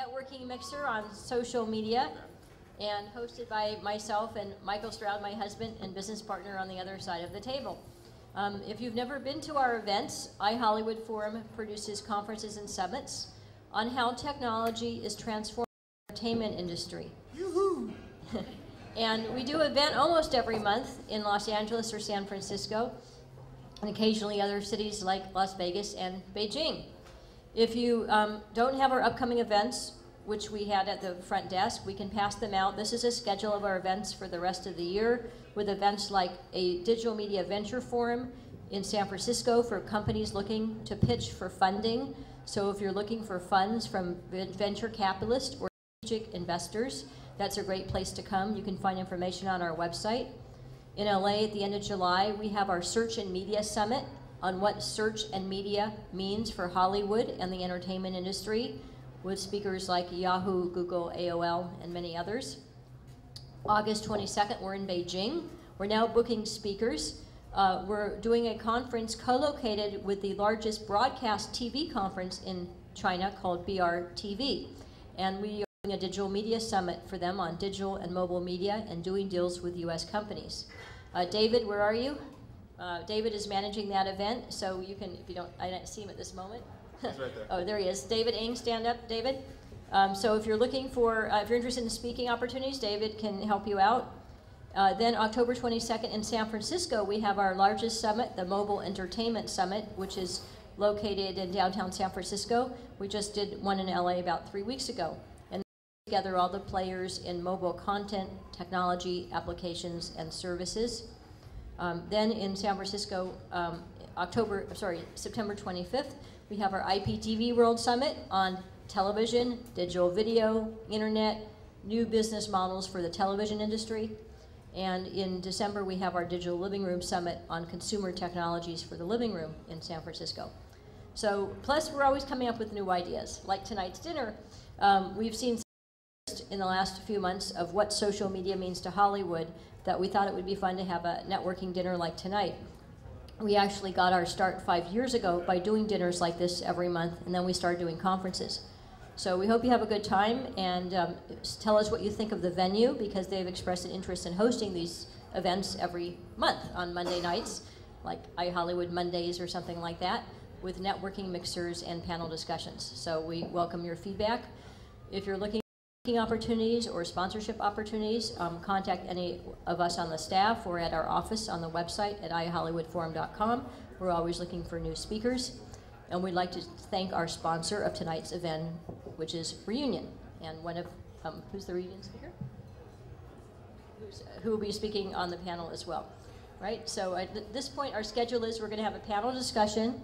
networking mixer on social media and hosted by myself and Michael Stroud, my husband and business partner on the other side of the table. If you've never been to our events, iHollywood Forum produces conferences and summits on how technology is transforming the entertainment industry. Yoo-hoo! And we do an event almost every month in Los Angeles or San Francisco, and occasionally other cities like Las Vegas and Beijing. If you don't have our upcoming events, which we had at the front desk, we can pass them out. This is a schedule of our events for the rest of the year, with events like a Digital Media Venture Forum in San Francisco for companies looking to pitch for funding. So if you're looking for funds from venture capitalists or strategic investors, that's a great place to come. You can find information on our website. In LA at the end of July, we have our Search and Media Summit on what search and media means for Hollywood and the entertainment industry, with speakers like Yahoo, Google, AOL, and many others. August 22nd, we're in Beijing. We're now booking speakers. We're doing a conference co-located with the largest broadcast TV conference in China called BRTV. And we are doing a digital media summit for them on digital and mobile media and doing deals with US companies. David, where are you? David is managing that event, so you can, if you don't, I don't see him at this moment. He's right there. Oh, there he is. David Ng, stand up, David. So if you're looking for, if you're interested in speaking opportunities, David can help you out. Then October 22nd in San Francisco, we have our largest summit, the Mobile Entertainment Summit, which is located in downtown San Francisco. We just did one in LA about 3 weeks ago. And together all the players in mobile content, technology, applications, and services. Then in San Francisco, September 25th, we have our IPTV World Summit on television, digital video, internet, new business models for the television industry. And in December, we have our Digital Living Room Summit on consumer technologies for the living room in San Francisco. So, plus we're always coming up with new ideas. Like tonight's dinner, we've seen in the last few months of what social media means to Hollywood, that we thought it would be fun to have a networking dinner like tonight. We actually got our start 5 years ago by doing dinners like this every month, and then we started doing conferences. So we hope you have a good time, and tell us what you think of the venue, because they've expressed an interest in hosting these events every month on Monday nights, like iHollywood Mondays or something like that, with networking mixers and panel discussions. So we welcome your feedback. If you're looking for opportunities or sponsorship opportunities, contact any of us on the staff or at our office on the website at ihollywoodforum.com. We're always looking for new speakers. And we'd like to thank our sponsor of tonight's event, which is Reunion. And one of, who's the Reunion speaker? Who will be speaking on the panel as well, right? So at this point, our schedule is we're going to have a panel discussion,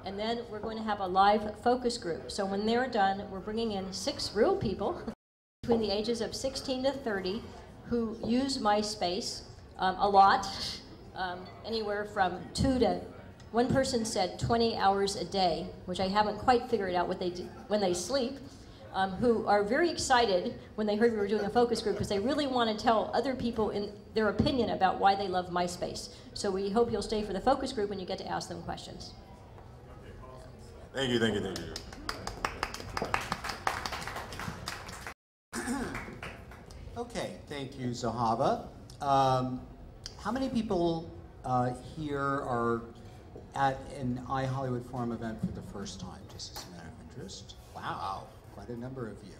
and then we're going to have a live focus group. So when they're done, we're bringing in 6 real people between the ages of 16 to 30 who use MySpace a lot, anywhere from 2 to, one person said 20 hours a day, which I haven't quite figured out what they do when they sleep, who are very excited when they heard we were doing a focus group because they really want to tell other people in their opinion about why they love MySpace. So we hope you'll stay for the focus group and you get to ask them questions. Thank you, thank you, thank you. Okay, thank you, Zahava. How many people here are at an iHollywood Forum event for the first time, just as a matter of interest? Wow, quite a number of you.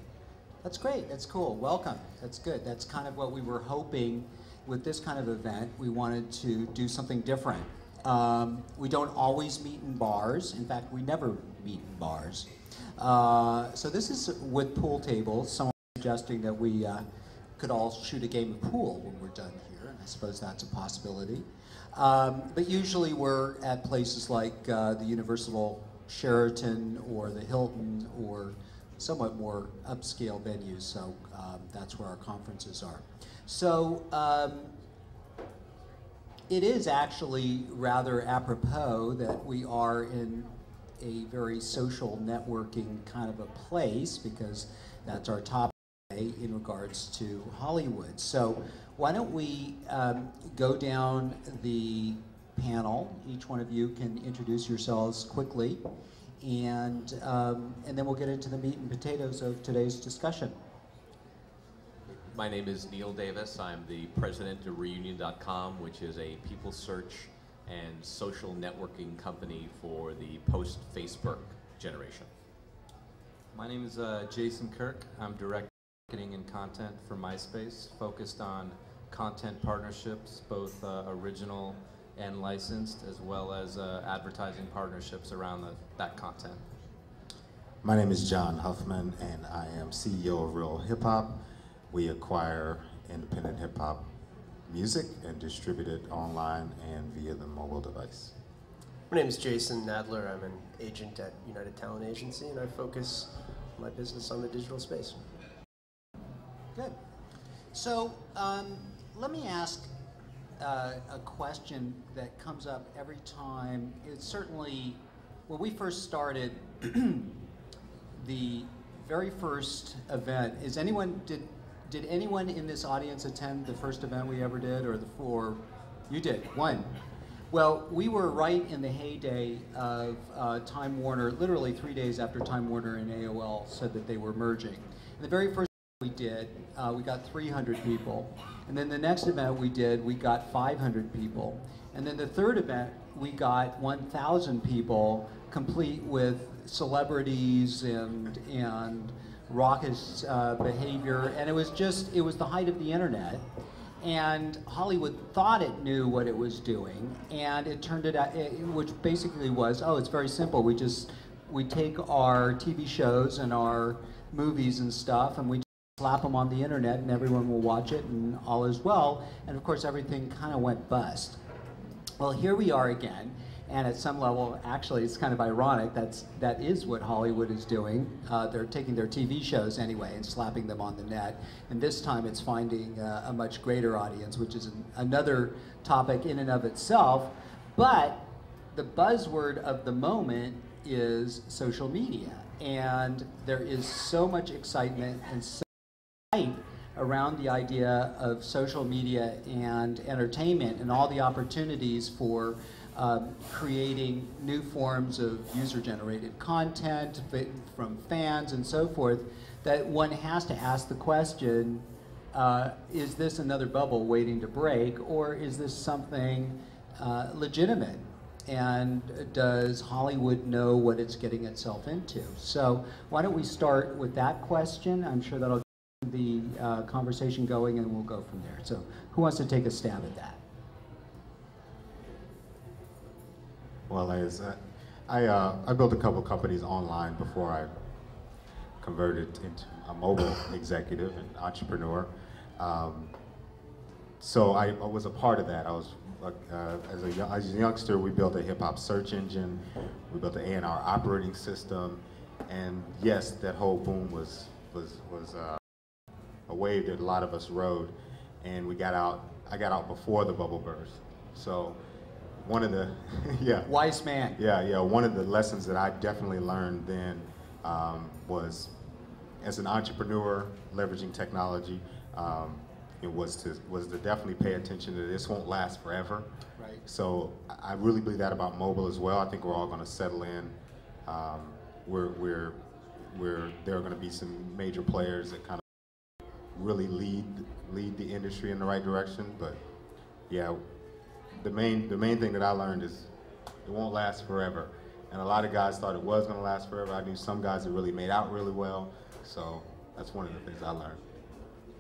That's great, that's cool, welcome, that's good. That's kind of what we were hoping with this kind of event. We wanted to do something different. We don't always meet in bars. In fact, we never meet in bars. So this is with pool tables. Someone suggesting that we could all shoot a game of pool when we're done here, and I suppose that's a possibility. But usually we're at places like the Universal Sheraton or the Hilton or somewhat more upscale venues, so that's where our conferences are. So it is actually rather apropos that we are in a very social networking kind of a place, because that's our topic in regards to Hollywood. So why don't we go down the panel. Each one of you can introduce yourselves quickly and then we'll get into the meat and potatoes of today's discussion. My name is Neil Davis. I'm the president of Reunion.com, which is a people search and social networking company for the post-Facebook generation. My name is Jason Kirk. I'm director of marketing and content for MySpace, focused on content partnerships, both original and licensed, as well as advertising partnerships around that content. My name is John Huffman, and I am CEO of Real Hip Hop. We acquire independent hip hop music and distribute it online and via the mobile device. My name is Jason Nadler. I'm an agent at United Talent Agency, and I focus my business on the digital space. Good. So let me ask a question that comes up every time. It's certainly, when we first started, the very first event, did anyone in this audience attend the first event we ever did, or the four? You did, one. Well, we were right in the heyday of Time Warner, literally 3 days after Time Warner and AOL said that they were merging. And the very first we did, we got 300 people. And then the next event we did, we got 500 people. And then the third event, we got 1,000 people, complete with celebrities and raucous behavior. And it was the height of the internet. And Hollywood thought it knew what it was doing, and it turned it out, which basically was, oh, it's very simple. We take our TV shows and our movies and stuff, and we just slap them on the internet, and everyone will watch it, and all is well. And of course, everything kind of went bust. Well, here we are again, and at some level, actually, it's kind of ironic. That is what Hollywood is doing. They're taking their TV shows anyway and slapping them on the net. And this time, it's finding a much greater audience, which is another topic in and of itself. But the buzzword of the moment is social media. And there is so much excitement and so much hype around the idea of social media and entertainment and all the opportunities for creating new forms of user-generated content from fans and so forth, that one has to ask the question, is this another bubble waiting to break, or is this something legitimate? And does Hollywood know what it's getting itself into? So why don't we start with that question? I'm sure that'll get the conversation going, and we'll go from there. So who wants to take a stab at that? Well, I built a couple companies online before I converted into a mobile executive and entrepreneur. So I was a part of that. I was as a youngster, we built a hip hop search engine. We built the A&R operating system, and yes, that whole boom was a wave that a lot of us rode. And we got out. I got out before the bubble burst. So one of the wise man. One of the lessons that I definitely learned then was, as an entrepreneur leveraging technology, it was to definitely pay attention to this won't last forever. Right. So I really believe that about mobile as well. I think we're all going to settle in. There are going to be some major players that kind of really lead the industry in the right direction. But yeah, the main thing that I learned is it won't last forever. And a lot of guys thought it was going to last forever. I knew some guys that really made out really well. So that's one of the things I learned.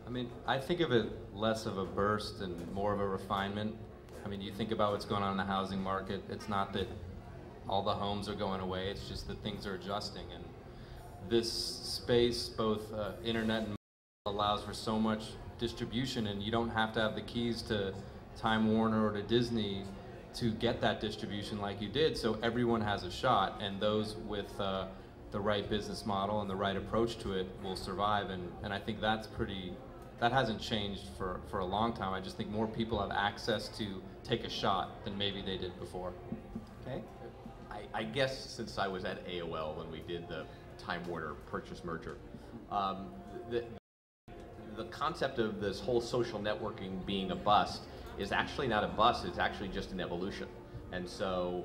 I mean, I think of it less of a burst and more of a refinement. I mean, you think about what's going on in the housing market. It's not that all the homes are going away. It's just that things are adjusting. And this space, both internet and mobile, allows for so much distribution, and you don't have to have the keys to Time Warner or to Disney to get that distribution like you did. So everyone has a shot, and those with the right business model and the right approach to it will survive. And I think that hasn't changed for a long time. I just think more people have access to take a shot than maybe they did before. Okay. I guess since I was at AOL when we did the Time Warner purchase merger, the concept of this whole social networking being a bust is actually not a bust, it's actually just an evolution. And so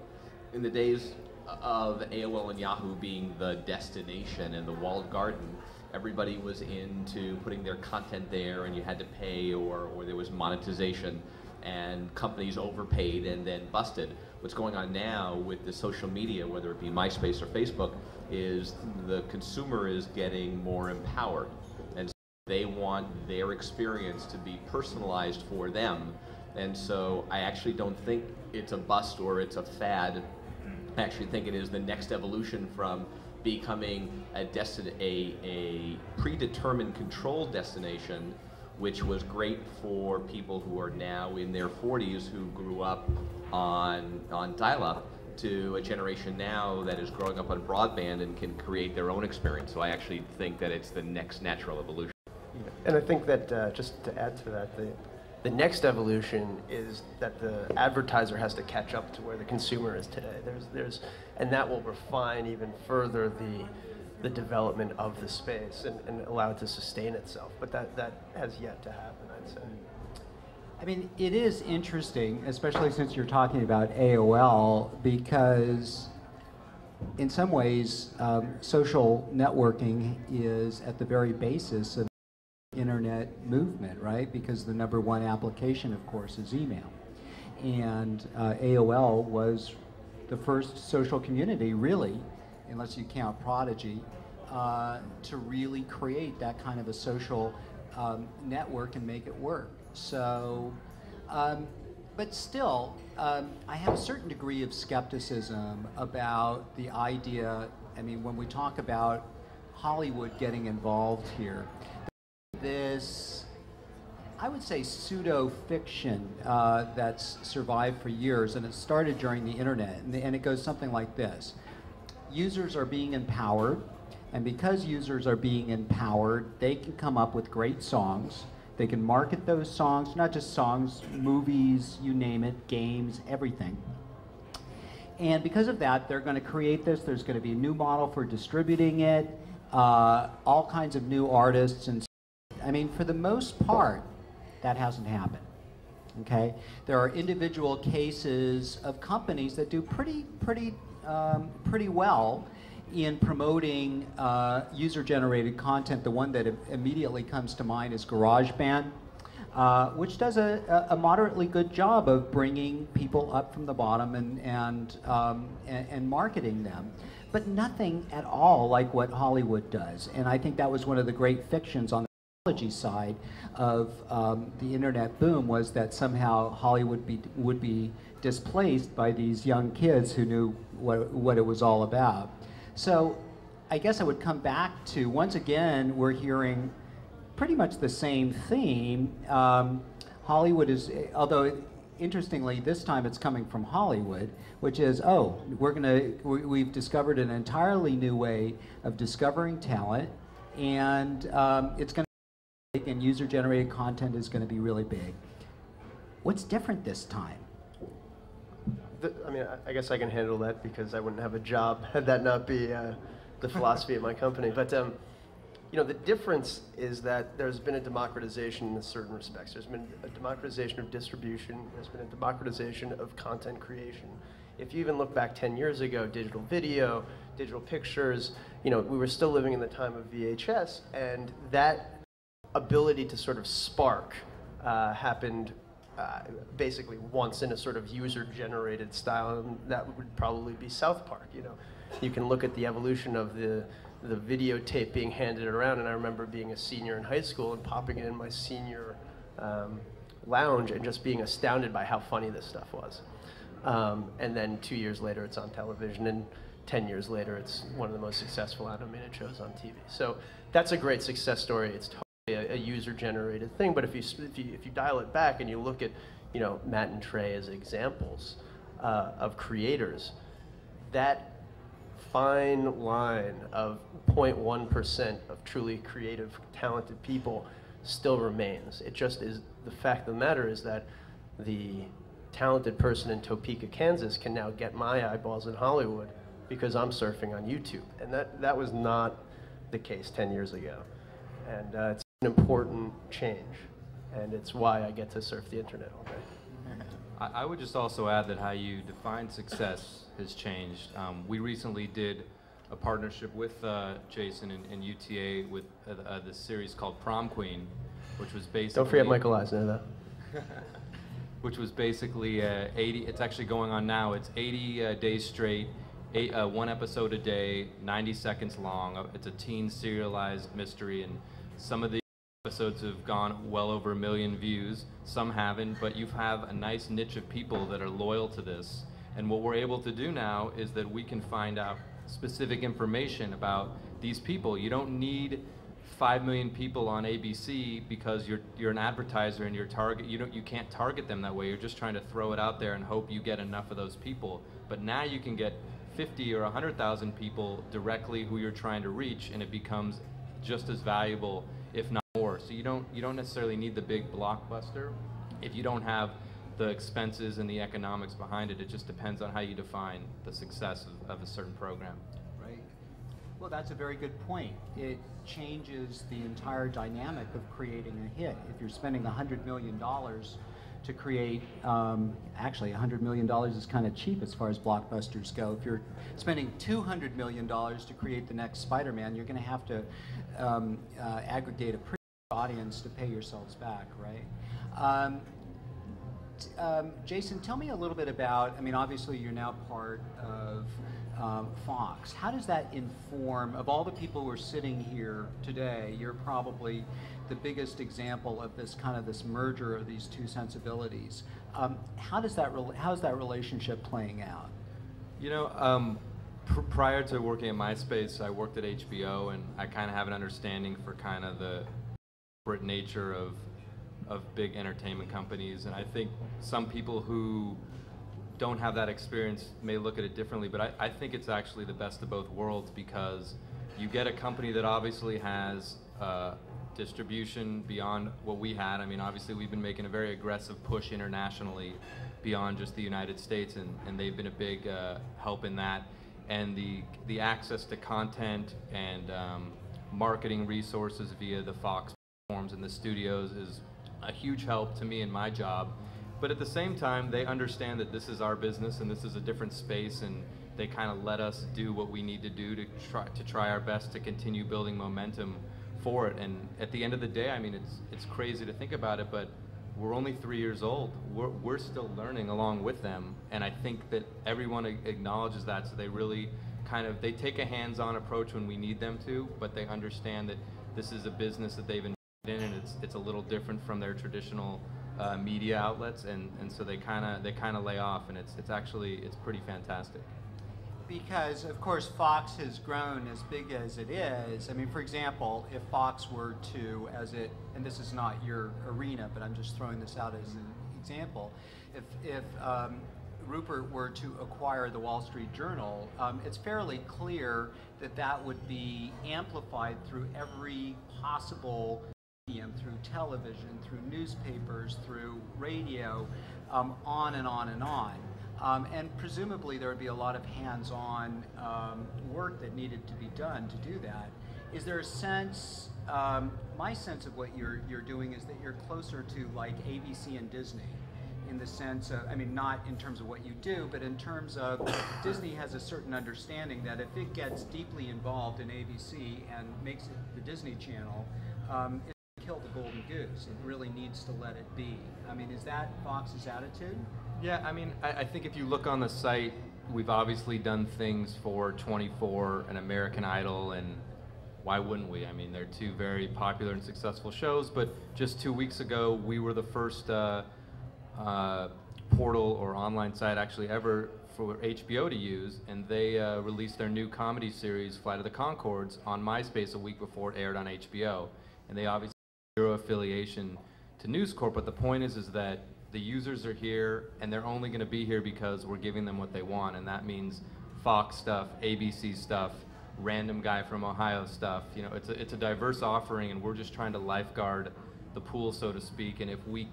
in the days of AOL and Yahoo being the destination and the walled garden, everybody was into putting their content there, and you had to pay, or there was monetization, and companies overpaid and then busted. What's going on now with the social media, whether it be MySpace or Facebook, is the consumer is getting more empowered, and so they want their experience to be personalized for them. And so I actually don't think it's a bust or it's a fad. I actually think it is the next evolution from becoming a predetermined controlled destination, which was great for people who are now in their 40s who grew up on dial-up, to a generation now that is growing up on broadband and can create their own experience. So I actually think that it's the next natural evolution. Yeah. And I think that just to add to that, the next evolution is that the advertiser has to catch up to where the consumer is today. And that will refine even further the development of the space and allow it to sustain itself. But that has yet to happen, I'd say. I mean, it is interesting, especially since you're talking about AOL, because in some ways, social networking is at the very basis of the internet movement, right? Because the #1 application, of course, is email. And AOL was the first social community, really, unless you count Prodigy, to really create that kind of a social network and make it work. So, but still, I have a certain degree of skepticism about the idea. I mean, when we talk about Hollywood getting involved here, this, I would say, pseudo-fiction that's survived for years, and it started during the internet, and it goes something like this. Users are being empowered, and because users are being empowered, they can come up with great songs. They can market those songs, not just songs, movies, you name it, games, everything. And because of that, they're going to create this. There's going to be a new model for distributing it, all kinds of new artists. And I mean, for the most part, that hasn't happened. Okay? There are individual cases of companies that do pretty well in promoting user-generated content. The one that immediately comes to mind is GarageBand, which does a moderately good job of bringing people up from the bottom and marketing them, but nothing at all like what Hollywood does. And I think that was one of the great fictions on the technology side of the internet boom, was that somehow Hollywood would be displaced by these young kids who knew what it was all about. So I guess I would come back to, once again, we're hearing pretty much the same theme. Hollywood is, although interestingly, this time it's coming from Hollywood, which is, oh, we've discovered an entirely new way of discovering talent, and it's going to be big, and user-generated content is going to be really big. What's different this time? I mean, I guess I can handle that because I wouldn't have a job had that not be the philosophy of my company. But you know, the difference is that there's been a democratization in certain respects. There's been a democratization of distribution. There's been a democratization of content creation. If you even look back 10 years ago, digital video, digital pictures, you know, we were still living in the time of VHS, and that ability to sort of spark happened basically once in a sort of user-generated style, and that would probably be South Park. You know, you can look at the evolution of the videotape being handed around, and I remember being a senior in high school and popping it in my senior lounge and just being astounded by how funny this stuff was. And then 2 years later, it's on television, and 10 years later, it's one of the most successful animated shows on TV. So that's a great success story. It's a user-generated thing, but if you dial it back and you look at, you know, Matt and Trey as examples of creators, that fine line of 0.1% of truly creative, talented people still remains. It just is, the fact of the matter is that the talented person in Topeka, Kansas can now get my eyeballs in Hollywood because I'm surfing on YouTube, and that was not the case 10 years ago, and it's an important change, and it's why I get to surf the internet all day. I would just also add that how you define success has changed. We recently did a partnership with Jason and UTA with this series called Prom Queen, which was basically... Don't forget Michael Eisner, though. Which was basically 80, it's actually going on now, it's 80 days straight, one episode a day, 90 seconds long. It's a teen serialized mystery, and some of the episodes have gone well over 1 million views, some haven't, but you have a nice niche of people that are loyal to this. And what we're able to do now is that we can find out specific information about these people. You don't need 5 million people on ABC because you're an advertiser and you can't target them that way. You're just trying to throw it out there and hope you get enough of those people. But now you can get 50 or 100,000 people directly who you're trying to reach, and it becomes just as valuable, if not more. So you don't necessarily need the big blockbuster if you don't have the expenses and the economics behind it. It just depends on how you define the success of a certain program. Right. Well, that's a very good point. It changes the entire dynamic of creating a hit. If you're spending $100 million to create, actually $100 million is kind of cheap as far as blockbusters go. If you're spending $200 million to create the next Spider-Man, you're going to have to aggregate a pretty good audience to pay yourselves back, right? Jason, tell me a little bit about, I mean, obviously you're now part of Fox. How does that inform, of all the people who are sitting here today, you're probably the biggest example of this kind of this merger of these two sensibilities. How's that relationship playing out? You know, prior to working at MySpace, I worked at HBO, and I kind of have an understanding for kind of the corporate nature of big entertainment companies. And I think some people who don't have that experience may look at it differently, but I think it's actually the best of both worlds, because you get a company that obviously has distribution beyond what we had. I mean, obviously we've been making a very aggressive push internationally beyond just the United States, and they've been a big help in that. And the access to content and marketing resources via the Fox platforms and the studios is a huge help to me in my job. But at the same time, they understand that this is our business and this is a different space, and they kind of let us do what we need to do to try our best to continue building momentum for it. And at the end of the day, I mean, it's crazy to think about it, but we're only 3 years old. We're still learning along with them, and I think that everyone acknowledges that, so they really they take a hands-on approach when we need them to, but they understand that this is a business that they've invested in, and it's a little different from their traditional media outlets, and so they kind of lay off, and it's pretty fantastic. Because of course Fox has grown as big as it is. I mean, for example, if Fox were to, and this is not your arena, but I'm just throwing this out as an example, if Rupert were to acquire the Wall Street Journal, it's fairly clear that that would be amplified through every possible medium, through television, through newspapers, through radio, on and on and on. And presumably there would be a lot of hands-on work that needed to be done to do that. Is there a sense, my sense of what you're doing is that you're closer to like ABC and Disney, in the sense of, I mean, not in terms of what you do, but in terms of Disney has a certain understanding that if it gets deeply involved in ABC and makes it the Disney Channel, it's kill the golden goose. It really needs to let it be. I mean, is that Fox's attitude? Yeah, I mean, I think if you look on the site, we've obviously done things for 24 and American Idol, and why wouldn't we? I mean, they're two very popular and successful shows, but just 2 weeks ago, we were the first portal or online site actually ever for HBO to use, and they released their new comedy series, Flight of the Conchords, on MySpace a week before it aired on HBO. And they obviously have zero affiliation to News Corp, but the point is that the users are here, and they're only going to be here because we're giving them what they want, and that means Fox stuff, ABC stuff, random guy from Ohio stuff. You know, it's a diverse offering, and we're just trying to lifeguard the pool, so to speak. And if we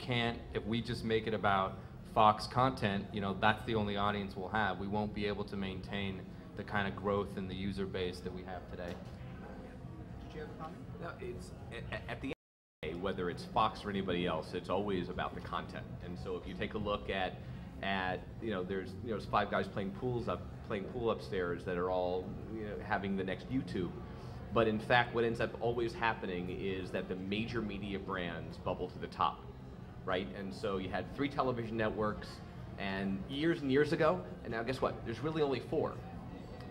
just make it about Fox content, you know, that's the only audience we'll have. We won't be able to maintain the kind of growth in the user base that we have today. Did you have a comment? No, it's at the end of the day, whether it's Fox or anybody else, it's always about the content. And so if you take a look at at, there's five guys playing pool upstairs that are all having the next YouTube. But in fact, what ends up always happening is that the major media brands bubble to the top, right? And so you had 3 television networks and years ago, and now guess what? There's really only 4.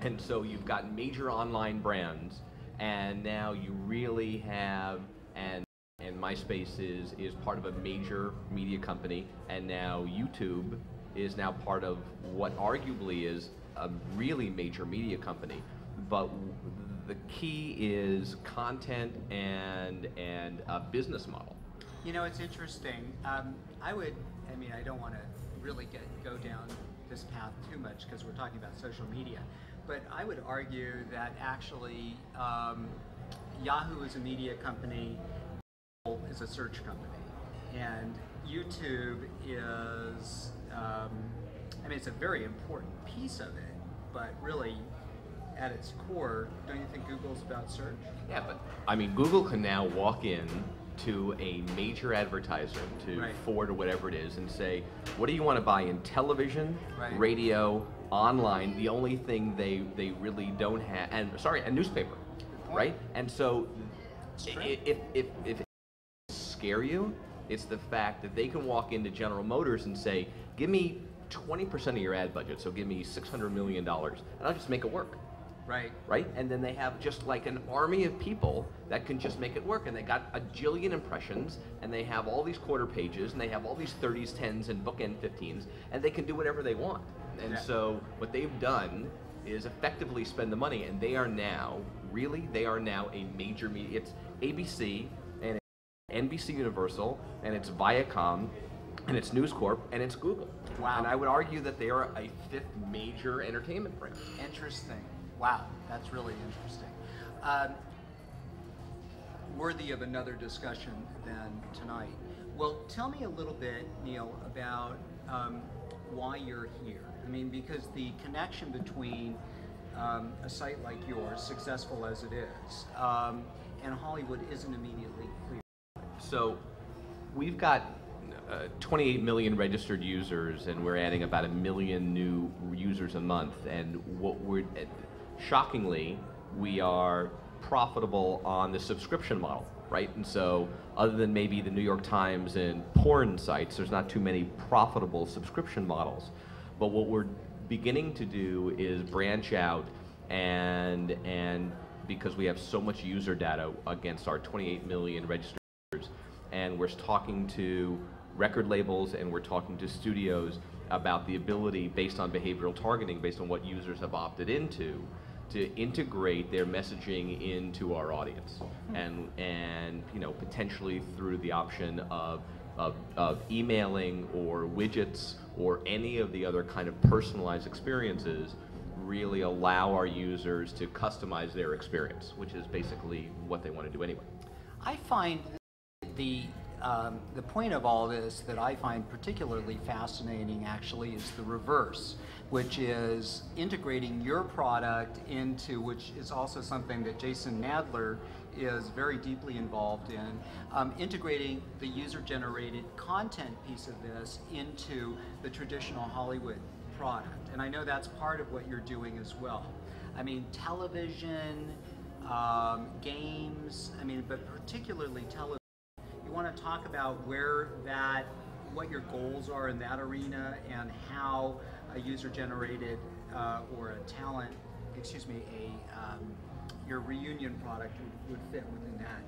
And so you've got major online brands, and now you really have, and MySpace is part of a major media company, and now YouTube is now part of what arguably is a really major media company. But the key is content and a business model. It's interesting. I don't want to really go down this path too much because we're talking about social media, but I would argue that actually Yahoo is a media company, is a search company, and YouTube is, it's a very important piece of it, but really at its core, don't you think Google's about search? Yeah, but Google can now walk in to a major advertiser, to Ford or whatever it is, and say, what do you want to buy in television, radio, online? The only thing they really don't have, and newspaper, right? And so if it scare you, it's the fact that they can walk into General Motors and say, give me 20% of your ad budget, so give me $600 million, and I'll just make it work. Right? And then they have just like an army of people that can just make it work, and they got a jillion impressions, and they have all these quarter pages, and they have all these 30s, 10s, and bookend 15s, and they can do whatever they want. And so what they've done is effectively spend the money, and they are now a major media. It's ABC, and it's NBC Universal, and it's Viacom, and it's News Corp, and it's Google. Wow. And I would argue that they are a 5th major entertainment brand. Interesting. Wow, that's really interesting. Worthy of another discussion than tonight. Well, tell me a little bit, Neil, about why you're here. Because the connection between a site like yours, successful as it is, and Hollywood isn't immediately clear. So we've got 28 million registered users, and we're adding about 1 million new users a month. And shockingly, we are profitable on the subscription model, right? And so other than maybe the New York Times and porn sites, there's not too many profitable subscription models. But what we're beginning to do is branch out, and because we have so much user data against our 28 million registered users, and we're talking to record labels, and we're talking to studios about the ability, based on behavioral targeting, based on what users have opted into, to integrate their messaging into our audience, and potentially through the option of emailing or widgets or any of the other kind of personalized experiences, really allow our users to customize their experience, which is basically what they want to do anyway. I find the point of all this that I find particularly fascinating actually is the reverse, which is integrating your product into, which is also something that Jason Nadler is very deeply involved in, integrating the user-generated content piece of this into the traditional Hollywood product. And I know that's part of what you're doing as well. Television, games, but particularly television. You want to talk about what your goals are in that arena, and how a user-generated or your reunion product would fit within that.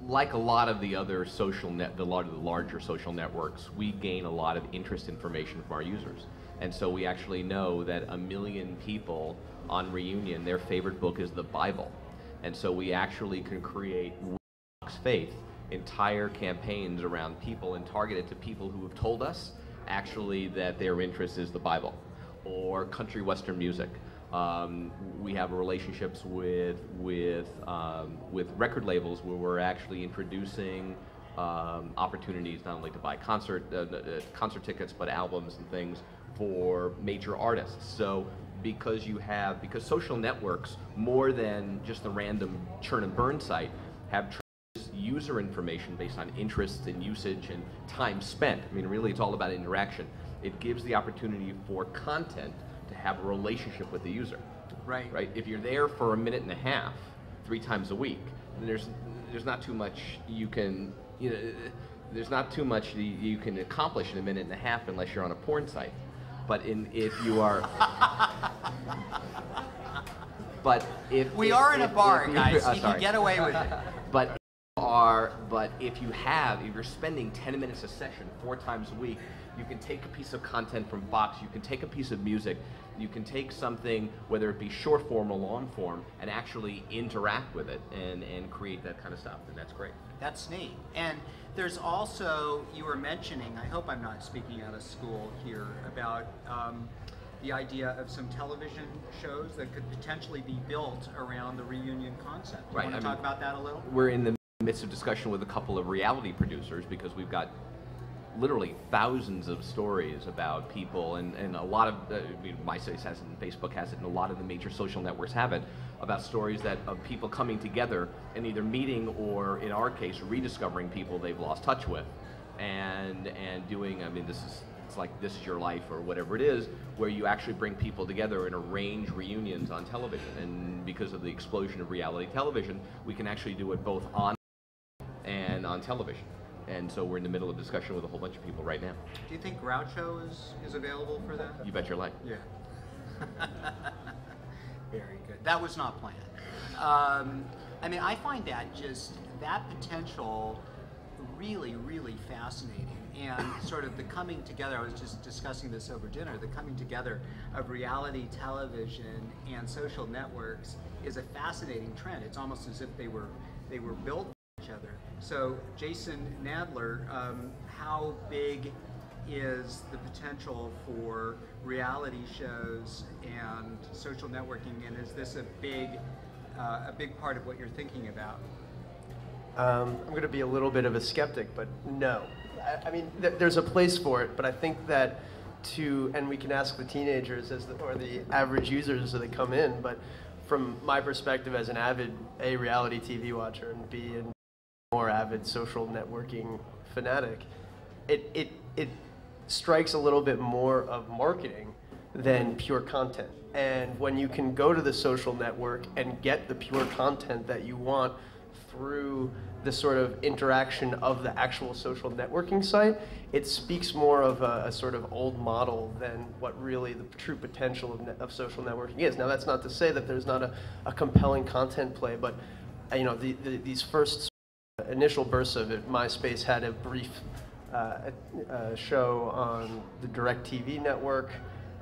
Like a lot of the other the larger social networks, we gain a lot of interest information from our users, and so we actually know that 1 million people on Reunion, their favorite book is the Bible, and so we actually can create faith entire campaigns around people and target it to people who have told us actually that their interest is the Bible or country western music. We have relationships with record labels where we're actually introducing opportunities not only to buy concert tickets, but albums and things for major artists. So because social networks, more than just the random churn and burn site, have user information based on interests and usage and time spent. I mean, really, it's all about interaction. It gives the opportunity for content to have a relationship with the user. Right. Right. If you're there for a minute and a half, 3 times a week, then there's not too much you can, there's not too much you can accomplish in a minute and a half unless you're on a porn site. But if you are, but if We are in a bar, guys. You sorry. can get away with it. But if you're spending 10 minutes a session 4 times a week, you can take a piece of content from Fox, you can take a piece of music, you can take something, whether it be short form or long form, and actually interact with it and create that kind of stuff, and that's great. That's neat. And there's also, you were mentioning, I hope I'm not speaking out of school here, about the idea of some television shows that could potentially be built around the reunion concept. You Right, want to talk about that a little? We're in the midst of discussion with a couple of reality producers because we've got literally thousands of stories about people, and a lot of MySpace has it, and Facebook has it, and a lot of the major social networks have it, about stories of people coming together and either meeting or, in our case, rediscovering people they've lost touch with, and doing. I mean, it's like This Is Your Life or whatever it is, where you actually bring people together and arrange reunions on television. And because of the explosion of reality television, we can actually do it both on and on television. And so we're in the middle of discussion with a whole bunch of people right now. Do you think Groucho is available for that? You bet your life. Yeah. Very good. That was not planned. I mean, I find that potential really, really fascinating. And sort of the coming together, I was just discussing this over dinner, the coming together of reality television and social networks is a fascinating trend. It's almost as if they were built for each other. So, Jason Nadler, how big is the potential for reality shows and social networking, and is this a big part of what you're thinking about? I'm going to be a little bit of a skeptic, but no. I mean, there's a place for it, but I think that and we can ask the teenagers or the average users as they come in, but from my perspective as an avid A, reality TV watcher, and B, and more avid social networking fanatic, it strikes a little bit more of marketing than pure content. And when you can go to the social network and get the pure content that you want through the sort of interaction of the actual social networking site, it speaks more of a sort of old model than what really the true potential of social networking is. Now, that's not to say that there's not a compelling content play, but these first initial bursts of it, MySpace had a brief show on the DirecTV network.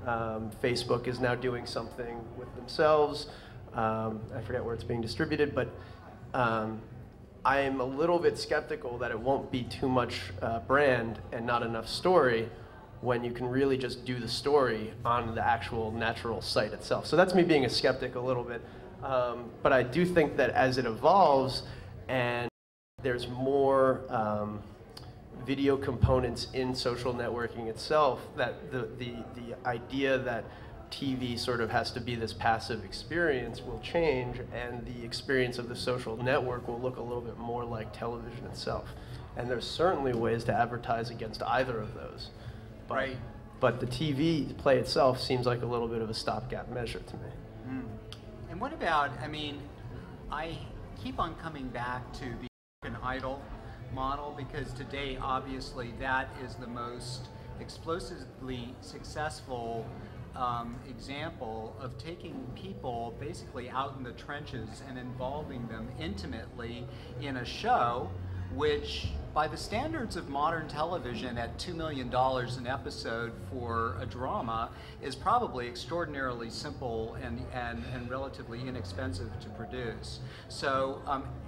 Facebook is now doing something with themselves. I forget where it's being distributed, but I'm a little bit skeptical that it won't be too much brand and not enough story when you can really just do the story on the actual natural site itself. So that's me being a skeptic a little bit. But I do think that as it evolves and there's more video components in social networking itself, that the idea that TV sort of has to be this passive experience will change, and the experience of the social network will look a little bit more like television itself. And there's certainly ways to advertise against either of those. But, right. But the TV play itself seems like a little bit of a stopgap measure to me. Mm. And what about, I mean, I keep on coming back to the American Idol model, because today, obviously, that is the most explosively successful example of taking people basically out in the trenches and involving them intimately in a show which, by the standards of modern television, at $2 million an episode for a drama, is probably extraordinarily simple and relatively inexpensive to produce. So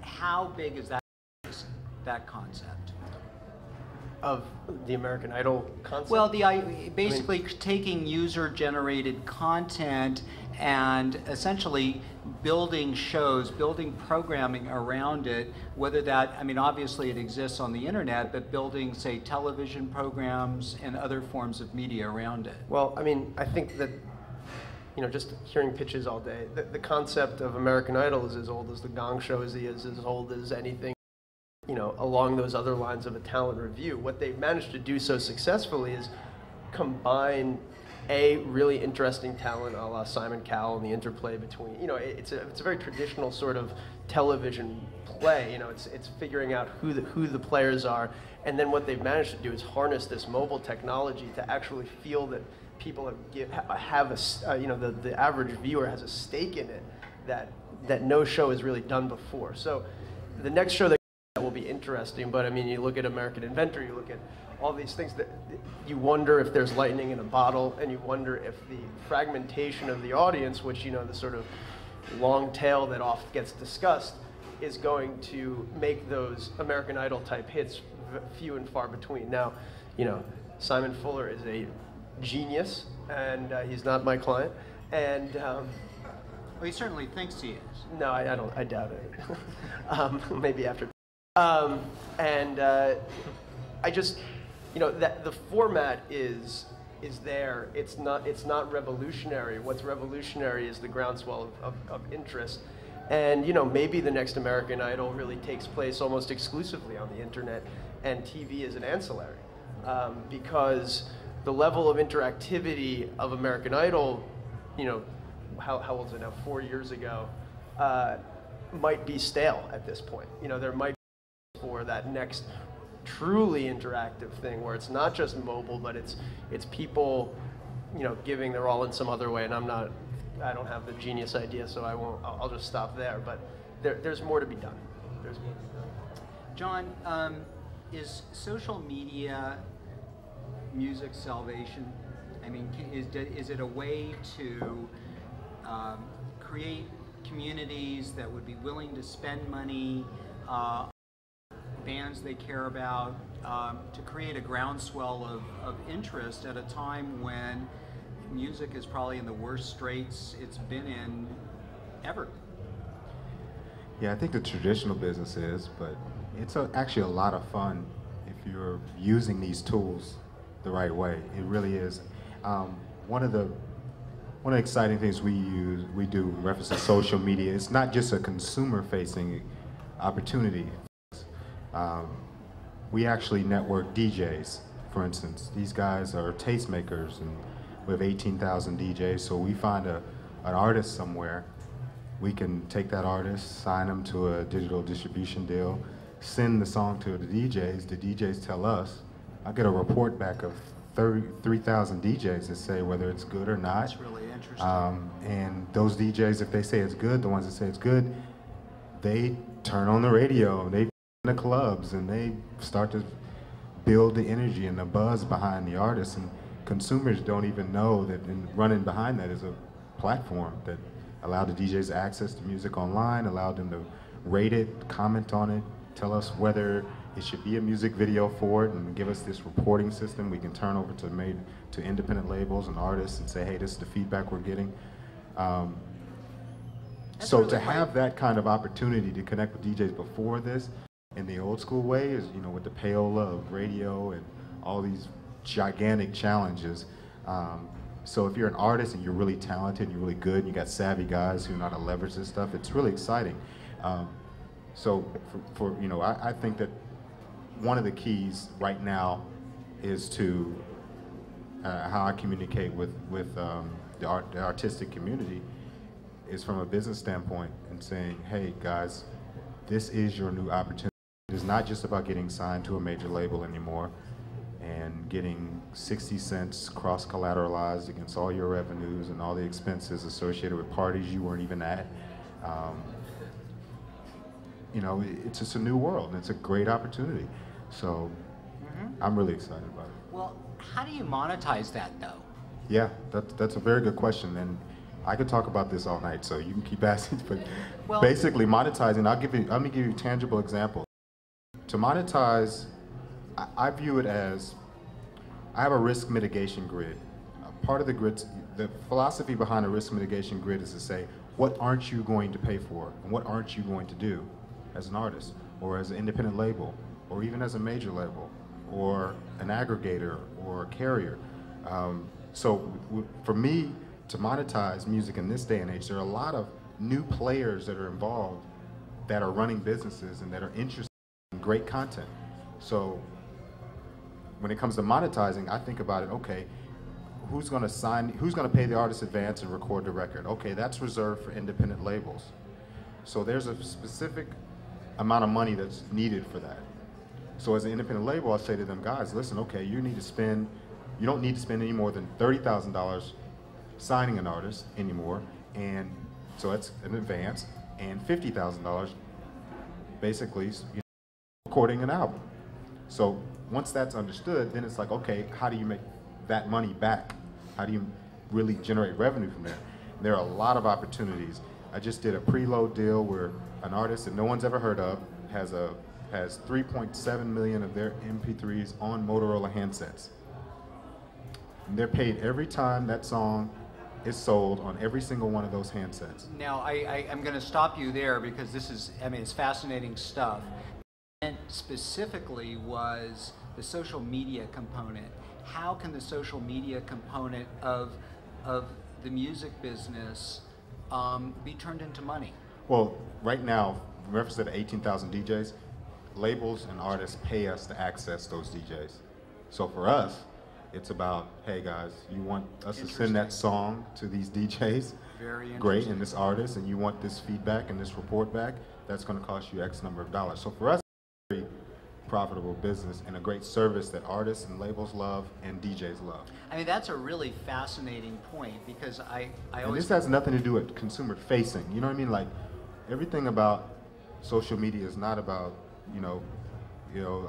how big is that concept? Of the American Idol concept? Well, basically taking user-generated content and essentially building shows, building programming around it, whether that, I mean, obviously it exists on the internet, but building, say, television programs and other forms of media around it. Well, I mean, I think that, just hearing pitches all day, the concept of American Idol is as old as the Gong Show, is as old as anything along those other lines of a talent review. What they've managed to do so successfully is combine a really interesting talent, a la Simon Cowell, and the interplay between, it's a very traditional sort of television play. It's figuring out who the players are, and then what they've managed to do is harness this mobile technology to actually feel that people have the average viewer has a stake in it that no show has really done before. So the next show that will be interesting, but I mean, you look at American Inventor, you look at all these things that you wonder if there's lightning in a bottle, and you wonder if the fragmentation of the audience, which, the sort of long tail that often gets discussed, is going to make those American Idol type hits few and far between. Now, Simon Fuller is a genius, and he's not my client, and well, he certainly thinks he is. No, I doubt it. Maybe after. I just, that the format is there. It's not revolutionary. What's revolutionary is the groundswell of interest. And maybe the next American Idol really takes place almost exclusively on the internet, and TV is an ancillary, because the level of interactivity of American Idol, how old is it now? 4 years ago, might be stale at this point. There might be for that next truly interactive thing where it's not just mobile, but it's people, giving their all in some other way. And I don't have the genius idea, so I'll just stop there. But there's more to be done. There's more to be done. John, is social media music salvation? I mean, is it a way to create communities that would be willing to spend money on bands they care about, to create a groundswell of interest at a time when music is probably in the worst straits it's been in ever? Yeah, I think the traditional business is, but it's actually a lot of fun if you're using these tools the right way. It really is. One of the exciting things we do in reference to social media, it's not just a consumer-facing opportunity. We actually network DJs, for instance. These guys are tastemakers, and we have 18,000 DJs, so we find an artist somewhere, we can take that artist, sign them to a digital distribution deal, send the song to the DJs tell us. I get a report back of 3,000 DJs that say whether it's good or not. That's really interesting. And those DJs, if they say it's good, the ones that say it's good, they turn on the radio, they in the clubs, and they start to build the energy and the buzz behind the artists. And consumers don't even know that running behind that is a platform that allowed the DJs access to music online, allowed them to rate it, comment on it, tell us whether it should be a music video for it, and give us this reporting system we can turn over to independent labels and artists and say, hey, this is the feedback we're getting. So really to have that kind of opportunity to connect with DJs before this, in the old school way, is with the payola of radio and all these gigantic challenges. So if you're an artist and you're really talented, and you're really good, and you got savvy guys who know how to leverage this stuff, it's really exciting. So I think that one of the keys right now is to how I communicate with the artistic community is from a business standpoint and saying, hey guys, this is your new opportunity. It's not just about getting signed to a major label anymore and getting 60 cents cross-collateralized against all your revenues and all the expenses associated with parties you weren't even at. It's just a new world, and it's a great opportunity. So I'm really excited about it. Well, how do you monetize that, though? Yeah, that's a very good question, and I could talk about this all night, so you can keep asking. But basically, monetizing. Let me give you a tangible example. To monetize, I view it as I have a risk mitigation grid. Part of the philosophy behind a risk mitigation grid is to say, what aren't you going to pay for, and what aren't you going to do as an artist, or as an independent label, or even as a major label, or an aggregator, or a carrier. So for me to monetize music in this day and age, there are a lot of new players that are involved that are running businesses and that are interested in great content. So when it comes to monetizing, I think about it, okay, who's going to pay the artist advance and record the record? Okay, that's reserved for independent labels. So there's a specific amount of money that's needed for that. So as an independent label, I say to them, guys, listen, okay, you don't need to spend any more than $30,000 signing an artist anymore, and so that's an advance, and $50,000 basically recording an album. So once that's understood, then it's like, okay, how do you make that money back? How do you really generate revenue from there? There are a lot of opportunities. I just did a preload deal where an artist that no one's ever heard of has 3.7 million of their MP3s on Motorola handsets. And they're paid every time that song is sold on every single one of those handsets. Now, I'm going to stop you there because this is, it's fascinating stuff. And specifically was the social media component. How can the social media component of the music business be turned into money? Well, right now, in reference to the 18,000 DJs, labels and artists pay us to access those DJs. So for us, it's about, hey guys, you want us to send that song to these DJs? Very great, and this artist, and you want this feedback and this report back, that's going to cost you X number of dollars. So for us, it's a very profitable business and a great service that artists and labels love and DJs love. I mean, that's a really fascinating point because I always... And this has nothing to do with consumer facing, you know what I mean? Like, everything about social media is not about,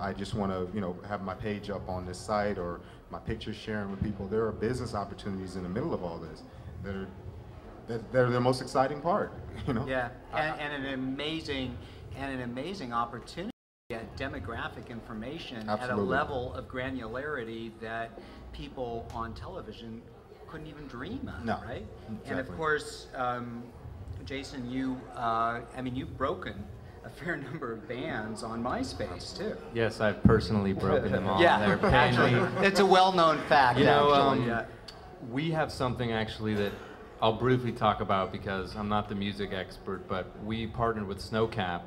I just want to, have my page up on this site or my pictures sharing with people. There are business opportunities in the middle of all this that are the most exciting part, Yeah, and an amazing opportunity to get demographic information Absolutely. at a level of granularity that people on television couldn't even dream of, No, right? exactly. And of course, Jason, you've broken a fair number of bands on MySpace too. Yes, I've personally broken them all. Yeah, They're paying me. it's a well-known fact. We have something actually that I'll briefly talk about because I'm not the music expert, but we partnered with Snowcap,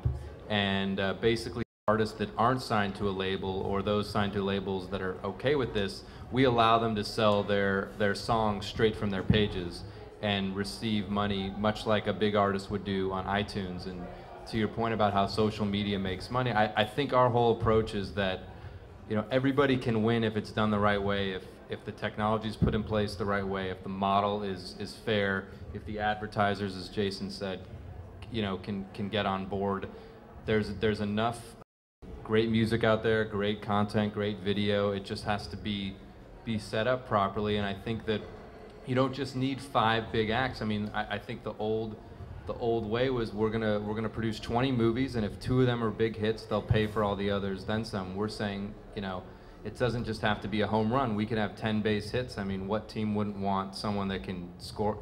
and basically artists that aren't signed to a label or those signed to labels that are okay with this, we allow them to sell their songs straight from their pages and receive money much like a big artist would do on iTunes. And to your point about how social media makes money, I think our whole approach is that everybody can win if it's done the right way, if the technology is put in place the right way, if the model is fair, if the advertisers, as Jason said, can get on board. There's enough great music out there, great content, great video. It just has to be set up properly, and I think that you don't just need 5 big acts. I mean, I think the old way was we're gonna produce 20 movies, and if 2 of them are big hits, they'll pay for all the others, then some. We're saying, it doesn't just have to be a home run. We can have 10 base hits. I mean, what team wouldn't want someone that can score,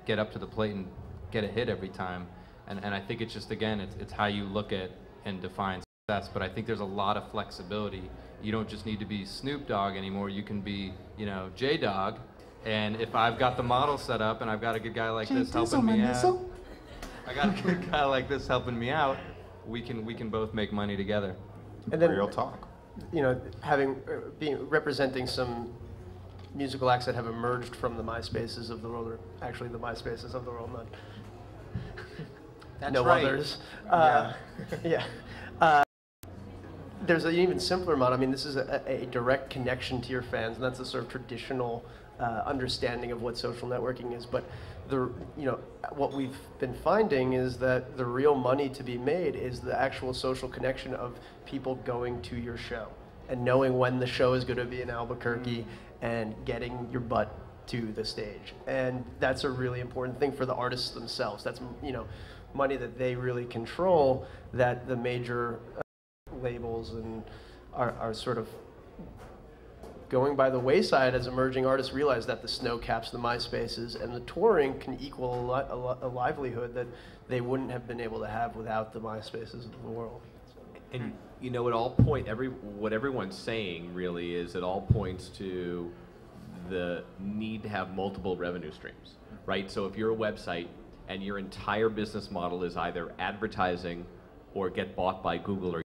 get up to the plate and get a hit every time? And I think it's just, again, it's how you look at and define success. But I think there's a lot of flexibility. You don't just need to be Snoop Dogg anymore. You can be, J-Dog. And if I've got the model set up and I've got a good guy like this helping me out, I got a good guy like this helping me out, we can both make money together. And then, real talk. Representing some musical acts that have emerged from the MySpaces of the world, or actually the MySpaces of the world, not That's no right. others. Yeah. There's an even simpler model. I mean, this is a direct connection to your fans, and that's a sort of traditional understanding of what social networking is. But what we've been finding is that the real money to be made is the actual social connection of people going to your show and knowing when the show is going to be in Albuquerque and getting your butt to the stage. And that's a really important thing for the artists themselves. That's money that they really control, that the major labels and are sort of going by the wayside as emerging artists realize that the Snowcaps, the MySpaces, and the touring can equal a livelihood that they wouldn't have been able to have without the MySpaces of the world. And what everyone's saying really is it all points to the need to have multiple revenue streams, right? So if you're a website and your entire business model is either advertising or get bought by Google or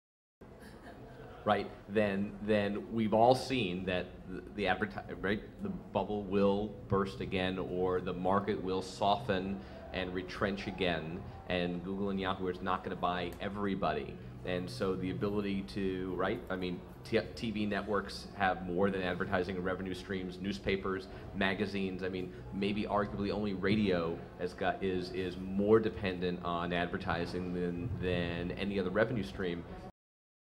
right, then we've all seen that the bubble will burst again, or the market will soften and retrench again, and Google and Yahoo is not going to buy everybody. And so the ability to, right, I mean, TV networks have more than advertising revenue streams, newspapers, magazines. I mean, maybe arguably only radio is more dependent on advertising than any other revenue stream.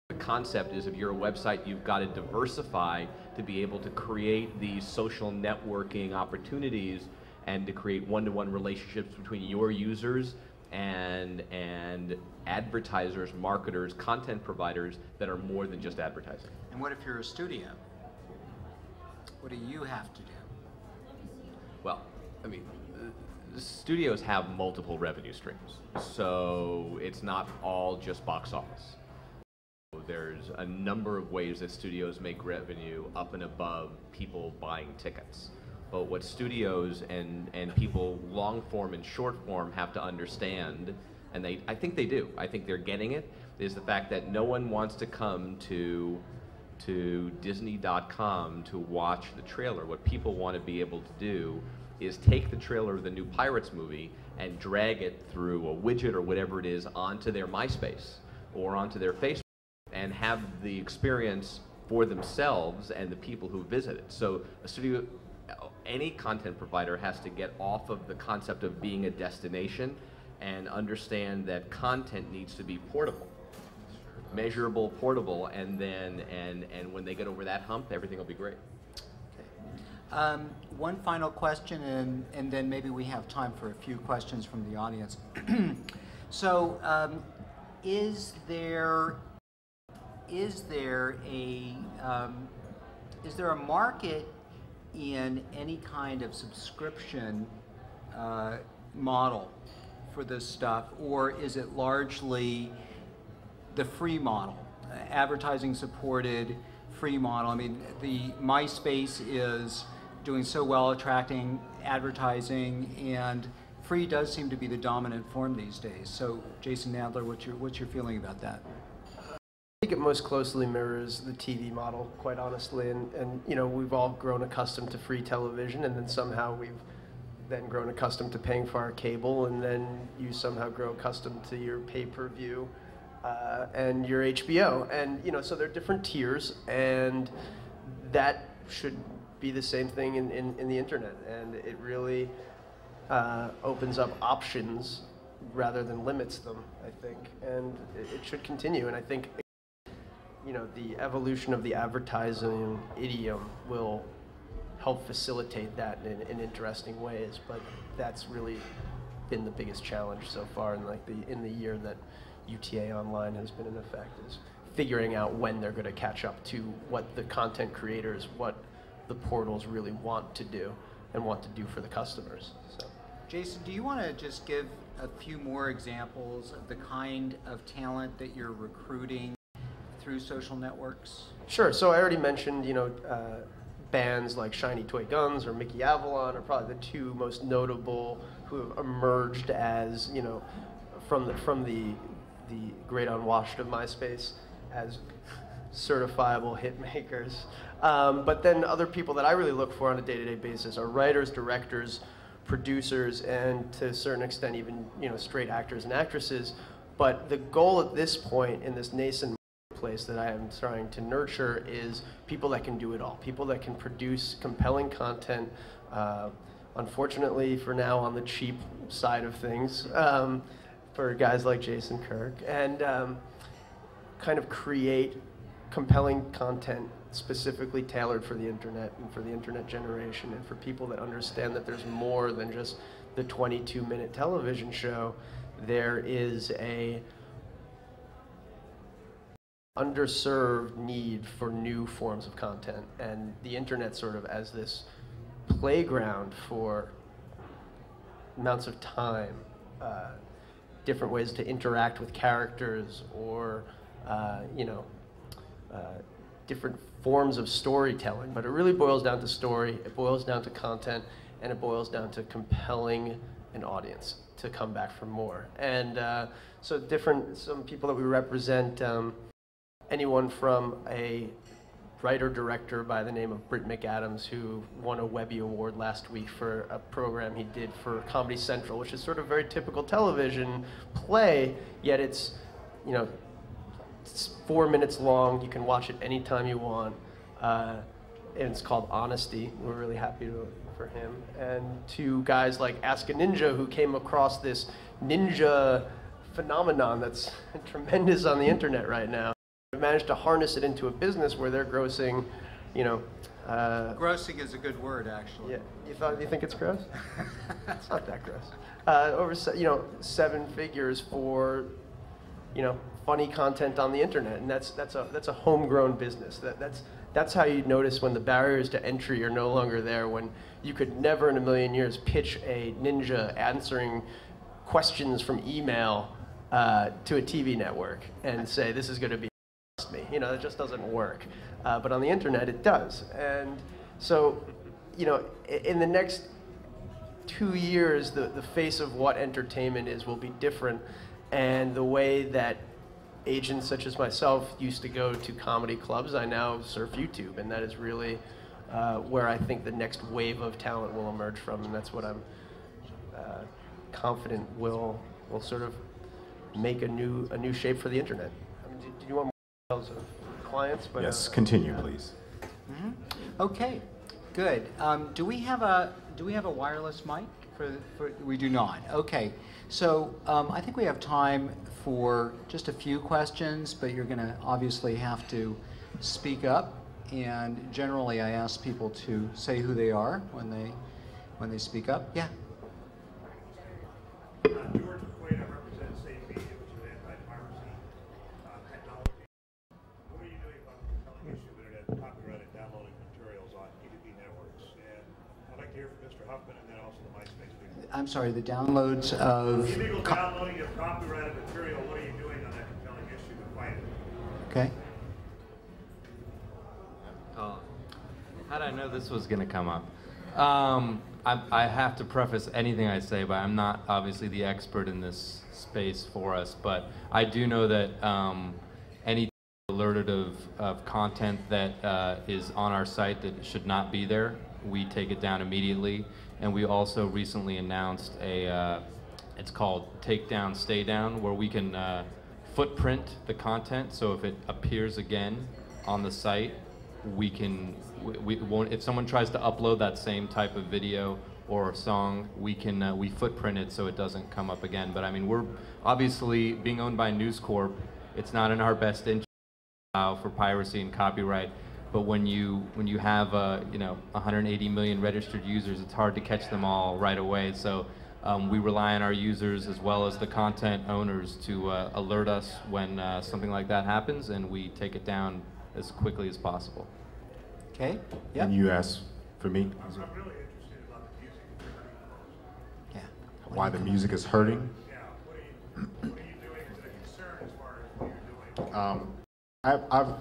The concept is, if you're a website, you've got to diversify to be able to create these social networking opportunities and to create one-to-one relationships between your users and advertisers, marketers, content providers that are more than just advertising. And what if you're a studio? What do you have to do? Well, I mean, the studios have multiple revenue streams, so it's not all just box office. There's a number of ways that studios make revenue up and above people buying tickets. But what studios and people long form and short form have to understand, and I think they do, I think they're getting it, is the fact that no one wants to come to Disney.com to watch the trailer. What people want to be able to do is take the trailer of the new Pirates movie and drag it through a widget or whatever it is onto their MySpace or onto their Facebook and have the experience for themselves and the people who visit it. So a studio, any content provider has to get off of the concept of being a destination and understand that content needs to be portable, measurable, portable, and then and when they get over that hump, everything will be great. Okay. One final question, and then maybe we have time for a few questions from the audience. So, is there a market in any kind of subscription model for this stuff, or is it largely the free model, advertising supported free model? I mean, the MySpace is doing so well attracting advertising, and free does seem to be the dominant form these days. So, Jason Nadler, what's your feeling about that? I think it most closely mirrors the TV model, quite honestly, and you know, we've all grown accustomed to free television, and then somehow we've then grown accustomed to paying for our cable, and then you somehow grow accustomed to your pay-per-view and your HBO, and you know, so they're different tiers, and that should be the same thing in the internet, and it really opens up options rather than limits them, I think, and it should continue, and I think, you know, the evolution of the advertising idiom will help facilitate that in interesting ways, but that's really been the biggest challenge so far in the year that UTA Online has been in effect, is figuring out when they're going to catch up to what the content creators, what the portals really want to do and want to do for the customers. So, Jason, do you want to just give a few more examples of the kind of talent that you're recruiting through social networks? Sure. So I already mentioned, you know, bands like Shiny Toy Guns or Mickey Avalon are probably the two most notable who have emerged as, you know, from the great unwashed of MySpace as certifiable hit makers. But then other people that I really look for on a day-to-day basis are writers, directors, producers, and to a certain extent even, you know, straight actors and actresses. But the goal at this point in this nascent place that I am trying to nurture is people that can do it all, people that can produce compelling content, unfortunately for now on the cheap side of things, for guys like Jason Kirk, and kind of create compelling content specifically tailored for the internet and for the internet generation, and for people that understand that there's more than just the 22-minute television show. There is a underserved need for new forms of content, and the internet sort of as this playground for amounts of time, different ways to interact with characters, or you know, different forms of storytelling. But it really boils down to story, it boils down to content, and it boils down to compelling an audience to come back for more. And so some people that we represent, anyone from a writer-director by the name of Britt McAdams, who won a Webby Award last week for a program he did for Comedy Central, which is sort of very typical television play, yet it's, you know, it's 4 minutes long. You can watch it anytime you want. And it's called Honesty. We're really happy for him. And to guys like Ask a Ninja, who came across this ninja phenomenon that's tremendous on the internet right now. Managed to harness it into a business where they're grossing, you know. Grossing is a good word, actually. Yeah, you think it's gross? It's not that gross. Over 7 figures for, you know, funny content on the internet, and that's a homegrown business. That's how you notice when the barriers to entry are no longer there. When you could never in a million years pitch a ninja answering questions from email to a TV network and say this is going to be. Me. You know, it just doesn't work. But on the internet, it does. And so, you know, in the next 2 years, the face of what entertainment is will be different. And the way that agents such as myself used to go to comedy clubs, I now surf YouTube. And that is really where I think the next wave of talent will emerge from. And that's what I'm confident will sort of make a new shape for the internet. I mean, do you want of clients? But, yes, continue, please. Mm-hmm. Okay, good. Do we have a wireless mic? We do not. Okay, so I think we have time for just a few questions, but you're going to obviously have to speak up. And generally, I ask people to say who they are when they speak up. Yeah. I'm sorry, the downloads of... Illegal downloading of copyrighted material, what are you doing on that compelling issue to fight it? Okay. How did I know this was going to come up? I have to preface anything I say, but I'm not obviously the expert in this space for us, but I do know that any alerted of content that is on our site that should not be there, we take it down immediately. And we also recently announced it's called Take Down, Stay Down, where we can footprint the content. So if it appears again on the site, we won't, if someone tries to upload that same type of video or song, we footprint it so it doesn't come up again. But I mean, we're obviously being owned by News Corp. It's not in our best interest for piracy and copyright. But when you have 180 million registered users, it's hard to catch them all right away. So we rely on our users as well as the content owners to alert us when something like that happens, and we take it down as quickly as possible. Okay. Yeah. And you asked for me? I'm really interested about the music. Yeah. Why the music is hurting? Yeah. What are you doing? Is it a concern as far as what you're doing? I've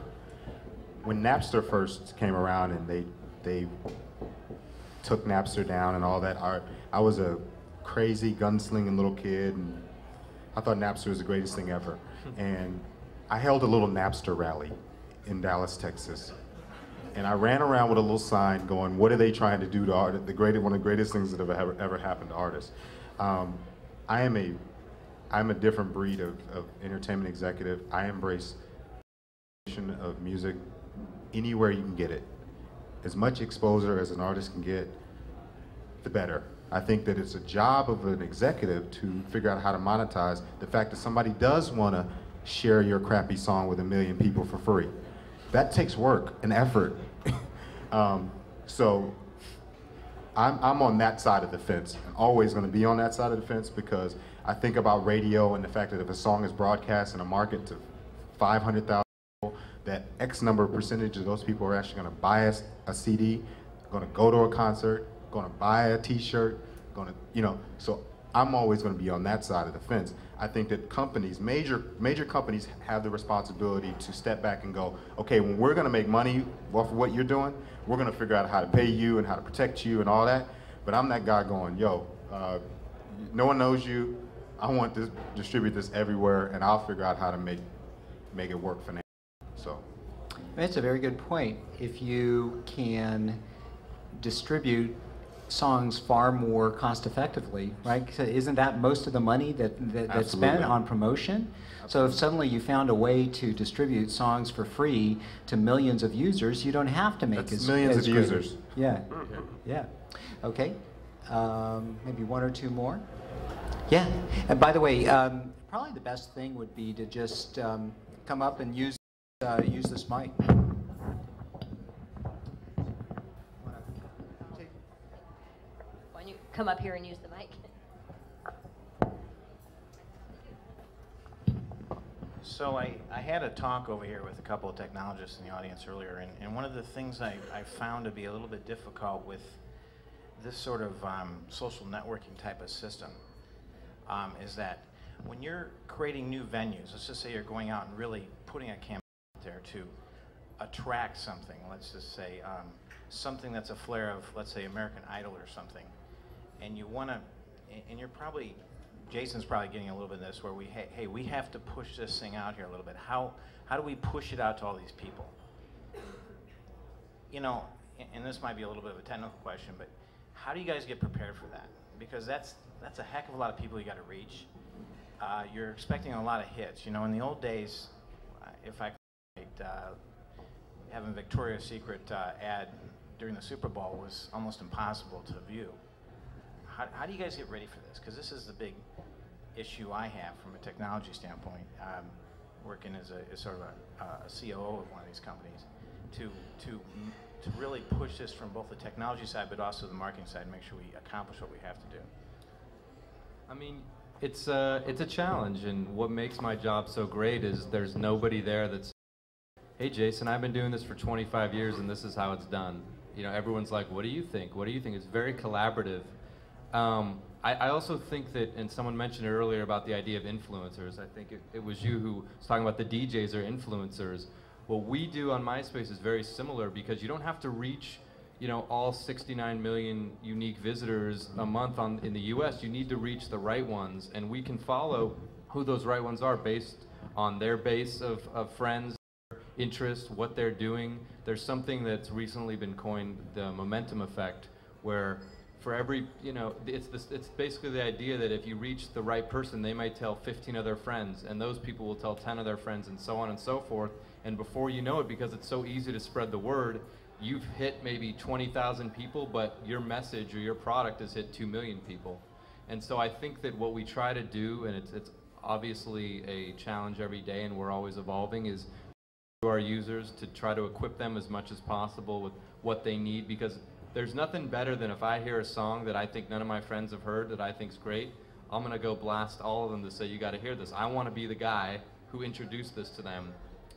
when Napster first came around and they took Napster down and all that, I was a crazy gunslinging little kid, and I thought Napster was the greatest thing ever. And I held a little Napster rally in Dallas, Texas. And I ran around with a little sign going, what are they trying to do to art? One of the greatest things that have ever happened to artists. I'm a different breed of entertainment executive. I embrace of music anywhere you can get it. As much exposure as an artist can get, the better. I think that it's a job of an executive to figure out how to monetize the fact that somebody does want to share your crappy song with 1 million people for free. That takes work and effort. So I'm on that side of the fence, and always going to be on that side of the fence, because I think about radio and the fact that if a song is broadcast in a market to 500,000 people, that X number of percentage of those people are actually going to buy a CD, going to go to a concert, going to buy a T-shirt, going to, so I'm always going to be on that side of the fence. I think that companies, major companies, have the responsibility to step back and go, okay, when we're going to make money off of what you're doing, we're going to figure out how to pay you and how to protect you and all that. But I'm that guy going, yo, no one knows you. I want to distribute this everywhere, and I'll figure out how to make it work for now. That's a very good point. If you can distribute songs far more cost effectively, right? So isn't that most of the money that's spent on promotion? So if suddenly you found a way to distribute songs for free to millions of users, you don't have to make millions of great. users. Yeah, yeah. Okay, maybe one or two more. Yeah, and by the way, probably the best thing would be to just come up and use this mic. Why don't you come up here and use the mic? So I had a talk over here with a couple of technologists in the audience earlier, and one of the things I found to be a little bit difficult with this sort of social networking type of system is that when you're creating new venues, let's just say you're going out and really putting a campaign out there to attract something, let's just say something that's a flair of, let's say, American Idol or something, and you want to, and you're probably, Jason's probably getting a little bit of this, where hey, we have to push this thing out here a little bit. How do we push it out to all these people? You know, and this might be a little bit of a technical question, but how do you guys get prepared for that? Because that's a heck of a lot of people you got to reach. You're expecting a lot of hits. You know, in the old days, if I having Victoria's Secret ad during the Super Bowl was almost impossible to view. How do you guys get ready for this? Because this is the big issue I have from a technology standpoint, working as sort of a COO of one of these companies, to really push this from both the technology side but also the marketing side and make sure we accomplish what we have to do. I mean, it's a challenge, and what makes my job so great is there's nobody there that's, hey Jason, I've been doing this for 25 years and this is how it's done. You know, everyone's like, what do you think? What do you think? It's very collaborative. I also think that, and someone mentioned it earlier about the idea of influencers. I think it was you who was talking about the DJs or influencers. What we do on MySpace is very similar because you don't have to reach, you know, all 69 million unique visitors a month in the US. You need to reach the right ones, and we can follow who those right ones are based on their base of friends, interest, what they're doing. There's something that's recently been coined, the momentum effect, where for every, you know, it's basically the idea that if you reach the right person, they might tell 15 of their friends, and those people will tell 10 of their friends, and so on and so forth. And before you know it, because it's so easy to spread the word, you've hit maybe 20,000 people, but your message or your product has hit 2 million people. And so I think that what we try to do, and it's obviously a challenge every day, and we're always evolving, is to our users to try to equip them as much as possible with what they need, because there's nothing better than if I hear a song that I think none of my friends have heard that I think's great, I'm gonna go blast all of them to say, you gotta hear this. I wanna be the guy who introduced this to them.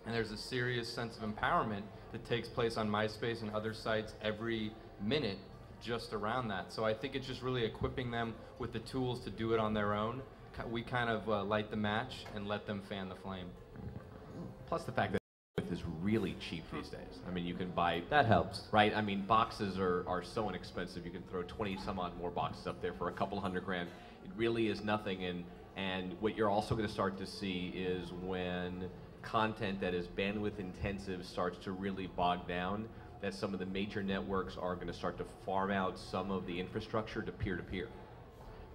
And there's a serious sense of empowerment that takes place on MySpace and other sites every minute just around that. So I think it's just really equipping them with the tools to do it on their own. We kind of light the match and let them fan the flame. Plus the fact that is really cheap these days. I mean, you can buy... That helps. Right? I mean, boxes are so inexpensive. You can throw 20 some odd more boxes up there for a couple $100 grand. It really is nothing. And what you're also going to start to see is when content that is bandwidth intensive starts to really bog down, that some of the major networks are going to start to farm out some of the infrastructure to peer-to-peer.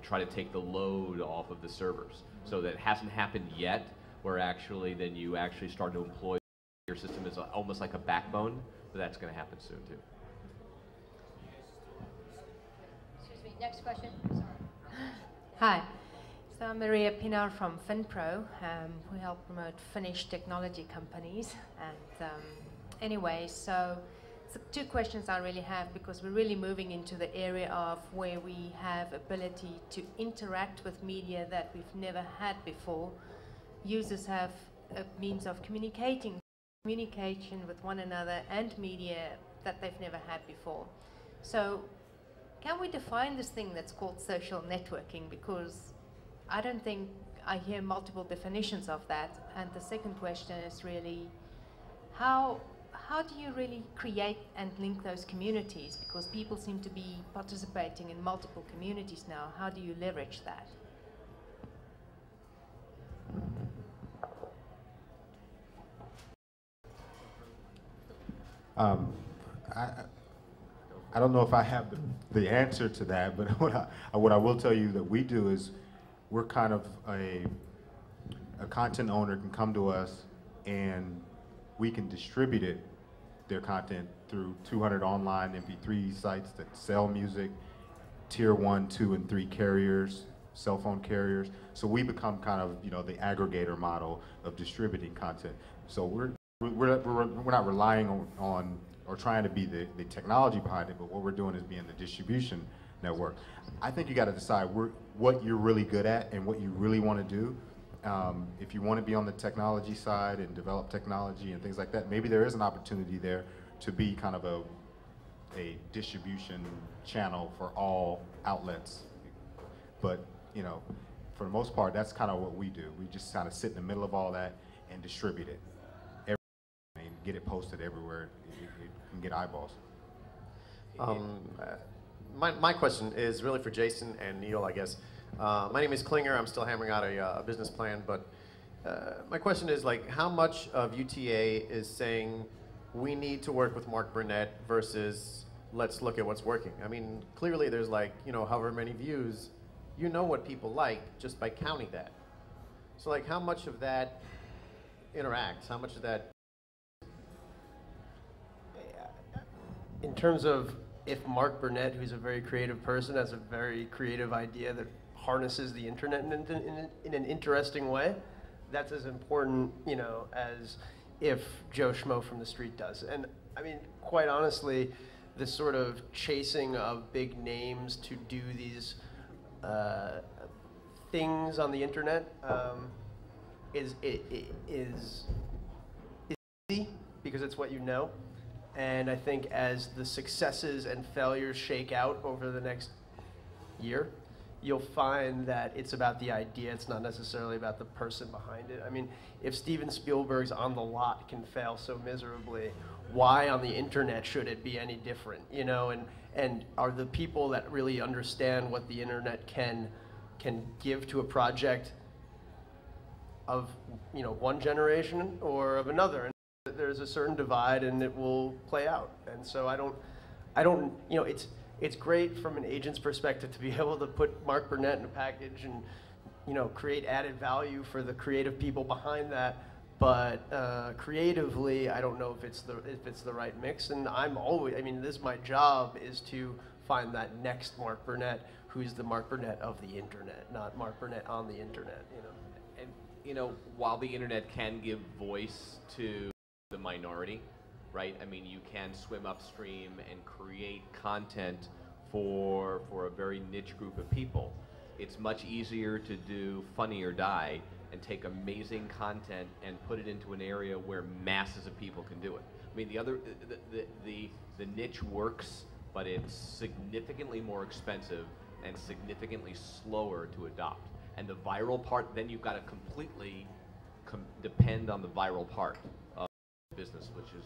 Try to take the load off of the servers. So that hasn't happened yet, where actually then you actually start to employ your system is almost like a backbone, but that's going to happen soon too. Excuse me, next question. Sorry. Hi, so I'm Maria Pinar from FinPro. We help promote Finnish technology companies. And anyway, so two questions I really have, because we're really moving into the area of where we have ability to interact with media that we've never had before. Users have a means of communication with one another and media that they've never had before. So can we define this thing that's called social networking? Because I don't think I hear multiple definitions of that. And the second question is really, how do you really create and link those communities? Because people seem to be participating in multiple communities now. How do you leverage that? Um, I, I don't know if I have the answer to that, but what I will tell you that we do is we're kind of a content owner can come to us and we can distribute their content through 200 online MP3 sites that sell music, tier 1, 2, and 3 carriers, cell phone carriers. So we become kind of, you know, the aggregator model of distributing content. So we're not relying on or trying to be the technology behind it, but what we're doing is being the distribution network. I think you got to decide what you're really good at and what you really want to do. If you want to be on the technology side and develop technology and things like that, maybe there is an opportunity there to be kind of a distribution channel for all outlets. But, you know, for the most part, that's kind of what we do. We just kind of sit in the middle of all that and distribute it. And get it posted everywhere. You can get eyeballs. My question is really for Jason and Neil, I guess. My name is Klinger. I'm still hammering out a business plan, but my question is, like, how much of UTA is saying we need to work with Mark Burnett versus let's look at what's working? I mean, clearly there's, like, you know, however many views. You know what people like just by counting that. So, like, how much of that interacts? How much of that? In terms of if Mark Burnett, who's a very creative person, has a very creative idea that harnesses the internet in an interesting way, that's as important, you know, as if Joe Schmo from the street does. And I mean, quite honestly, this sort of chasing of big names to do these things on the internet is easy because it's what you know. And I think as the successes and failures shake out over the next year, you'll find that it's about the idea, it's not necessarily about the person behind it. I mean, if Steven Spielberg's On the Lot can fail so miserably, why on the internet should it be any different? You know, and are the people that really understand what the internet can give to a project of, you know, one generation or of another? There's a certain divide and it will play out. And so I don't, you know, it's great from an agent's perspective to be able to put Mark Burnett in a package and, you know, create added value for the creative people behind that. But creatively, I don't know if it's the right mix. And I'm always, I mean, this my job is to find that next Mark Burnett, who's the Mark Burnett of the internet, not Mark Burnett on the internet. You know. And you know, while the internet can give voice to the minority, right? I mean, you can swim upstream and create content for a very niche group of people. It's much easier to do Funny or Die and take amazing content and put it into an area where masses of people can do it. I mean, the niche works, but it's significantly more expensive and significantly slower to adopt. And the viral part, then you've got to completely depend on the viral part of business, which is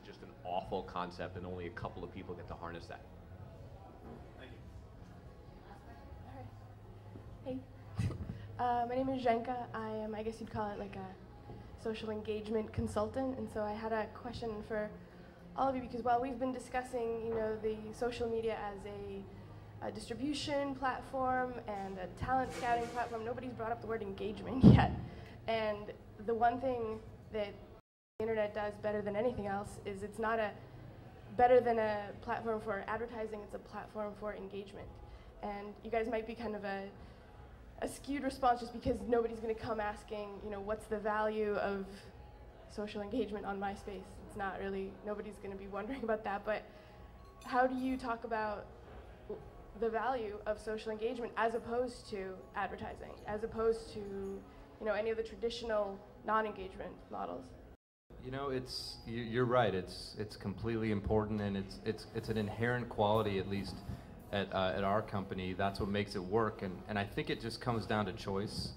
just an awful concept, and only a couple of people get to harness that. Thank you. Hey, my name is Zhenka. I am, I guess you'd call it like a social engagement consultant, and so I had a question for all of you, because while we've been discussing, you know, the social media as a distribution platform and a talent scouting platform, nobody's brought up the word engagement yet. And the one thing that the internet does better than anything else is it's not better than a platform for advertising, it's a platform for engagement. And you guys might be kind of a skewed response just because nobody's going to come asking, you know, what's the value of social engagement on MySpace? It's not really, nobody's going to be wondering about that, but how do you talk about the value of social engagement as opposed to advertising, as opposed to, you know, any of the traditional non-engagement models? You know, you're right. It's completely important, and it's an inherent quality, at least at our company. That's what makes it work, and I think it just comes down to choice.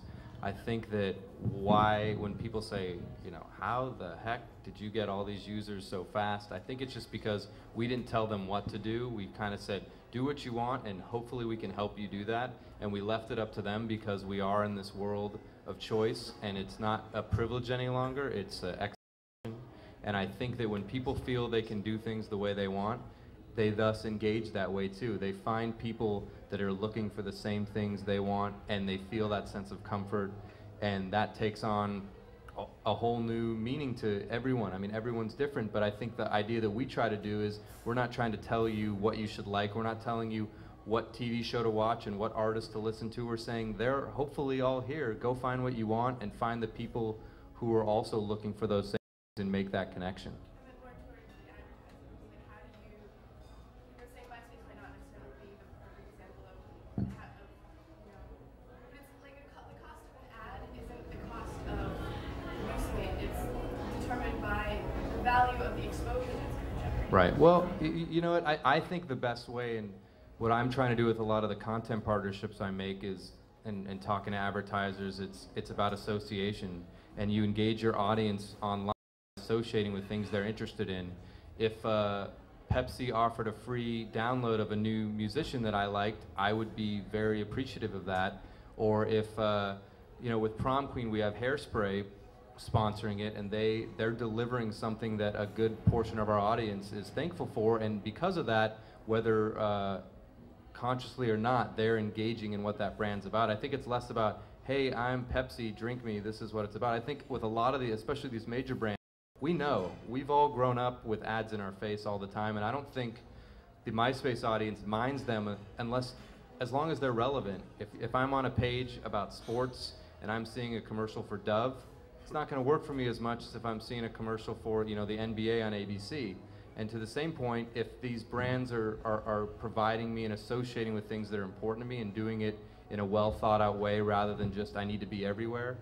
I think that why, when people say, you know, how the heck did you get all these users so fast? I think it's just because we didn't tell them what to do. We kind of said, do what you want, and hopefully we can help you do that. And we left it up to them because we are in this world of choice, and it's not a privilege any longer. It's an exercise. And I think that when people feel they can do things the way they want, they thus engage that way too. They find people that are looking for the same things they want, and they feel that sense of comfort, and that takes on a whole new meaning to everyone. I mean, everyone's different, but I think the idea that we try to do is we're not trying to tell you what you should like. We're not telling you what TV show to watch and what artist to listen to. We're saying they're hopefully all here. Go find what you want and find the people who are also looking for those things and make that connection. Value of the exposure that's going to generate. Right. Well, you know what? I think the best way, and what I'm trying to do with a lot of the content partnerships I make is, and talking to advertisers, it's about association, and you engage your audience online, associating with things they're interested in. If Pepsi offered a free download of a new musician that I liked, I would be very appreciative of that. Or if, you know, with Prom Queen, we have Hairspray sponsoring it, and they're delivering something that a good portion of our audience is thankful for, and because of that, whether consciously or not, they're engaging in what that brand's about. I think it's less about, hey, I'm Pepsi, drink me, this is what it's about. I think with a lot of the, especially these major brands, we know, we've all grown up with ads in our face all the time, and I don't think the MySpace audience minds them as long as they're relevant. If I'm on a page about sports and I'm seeing a commercial for Dove, it's not going to work for me as much as if I'm seeing a commercial for, you know, the NBA on ABC. And to the same point, if these brands are providing me and associating with things that are important to me and doing it in a well thought out way rather than just I need to be everywhere,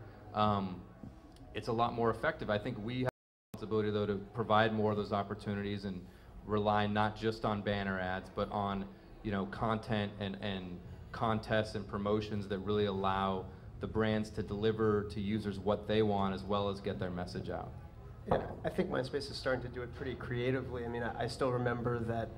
it's a lot more effective. I think we have a responsibility, though, to provide more of those opportunities and rely not just on banner ads, but on, you know, content and contests and promotions that really allow the brands to deliver to users what they want as well as get their message out. Yeah, I think MySpace is starting to do it pretty creatively. I mean, I still remember that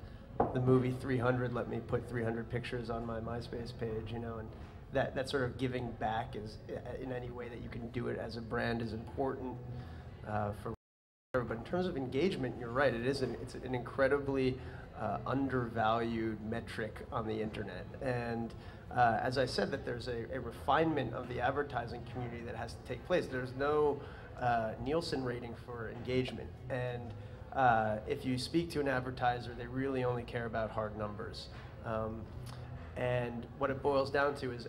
the movie 300 let me put 300 pictures on my MySpace page, you know, and that sort of giving back is, in any way that you can do it as a brand, is important for. But in terms of engagement, you're right. It's an incredibly undervalued metric on the internet, and as I said, that there's a refinement of the advertising community that has to take place. There's no Nielsen rating for engagement, and if you speak to an advertiser, they really only care about hard numbers. And what it boils down to is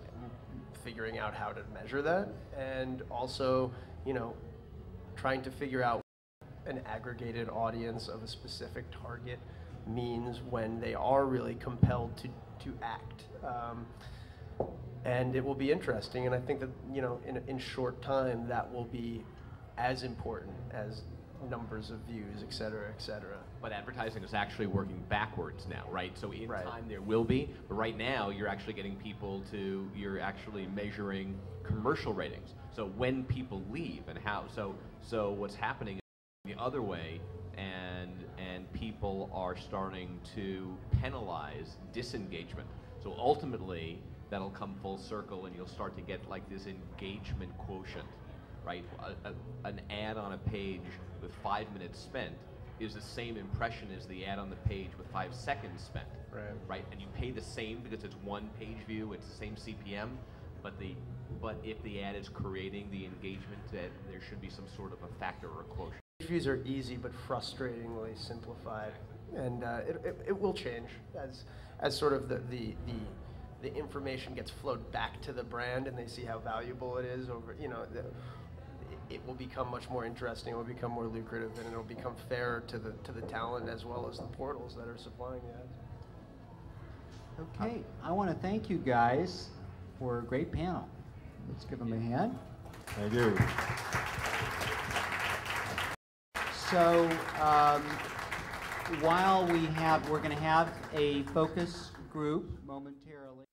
figuring out how to measure that, and also, you know, trying to figure out an aggregated audience of a specific target means when they are really compelled to act. And it will be interesting, and I think that, you know, in short time, that will be as important as numbers of views, et cetera, et cetera. But advertising is actually working backwards now, right? So in time there will be, but right now you're actually getting people to, you're actually measuring commercial ratings. So when people leave and how, so what's happening is the other way, and people are starting to penalize disengagement. So ultimately, that'll come full circle, and you'll start to get like this engagement quotient, right? An ad on a page with 5 minutes spent is the same impression as the ad on the page with 5 seconds spent, right? And you pay the same because it's one page view, it's the same CPM, but if the ad is creating the engagement, that there should be some sort of a factor or a quotient. Views are easy but frustratingly simplified, and it will change as sort of the information gets flowed back to the brand and they see how valuable it is over, you know, it will become much more interesting, it will become more lucrative, and it will become fair to the talent as well as the portals that are supplying the ads. Okay, I want to thank you guys for a great panel. Let's give them a hand. Thank you. So while we're going to have a focus group momentarily.